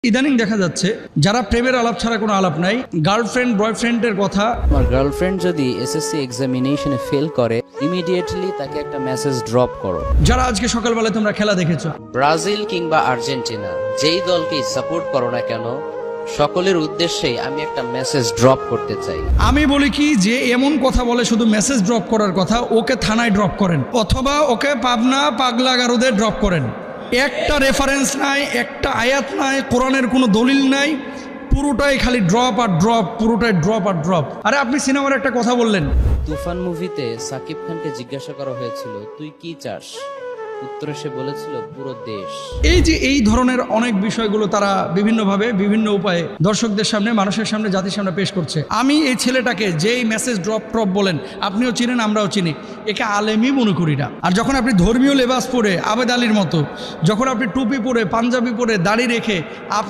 ইদানিং দেখা যাচ্ছে যারা প্রেমের আলাপ ছাড়া কোনো আলাপ নাই, গার্লফ্রেন্ড বয়ফ্রেন্ডের কথা। আমার গার্লফ্রেন্ড যদি এসএসসি এক্সামিনেশনে ফেল করে ইমিডিয়েটলি তাকে একটা মেসেজ ড্রপ করো। যারা আজকে সকালবেলায় তোমরা খেলা দেখেছো, ব্রাজিল কিংবা আর্জেন্টিনা যেই দলকেই সাপোর্ট করো না কেন, সকলের উদ্দেশ্যেই আমি একটা মেসেজ ড্রপ করতে চাই। আমি বলি কি যে এমন কথা বলে শুধু মেসেজ ড্রপ করার কথা, ওকে থানায় ড্রপ করেন অথবা ওকে পাবনা পাগলা গারদে ড্রপ করেন। একটা রেফারেন্স নাই, একটা আয়াত নাই, কোরআনের কোনো দলিল নাই, পুরোটাই খালি ড্রপ আর ড্রপ, পুরোটাই ড্রপ আর ড্রপ। আরে আপনি সিনেমার একটা কথা বললেন, তুফান মুভিতে সাকিব খানকে জিজ্ঞাসা করা হয়েছিল তুই কি চাস, উত্তরে সে বলেছিল পুরো দেশ। এই যে এই ধরনের অনেক বিষয়গুলো তারা বিভিন্নভাবে বিভিন্ন উপায়ে দর্শকদের সামনে, মানুষের সামনে, জাতির সামনে পেশ করছে। আমি এই ছেলেটাকে যেই মেসেজ ড্রপ বলেন, আপনিও চিনেন আমরাও চিনি, একে আলেমই মনে করি না। আর যখন আপনি ধর্মীয় লেবাস পরে আবেদ আলীর মতো, যখন আপনি টুপি পরে পাঞ্জাবি পরে দাড়ি রেখে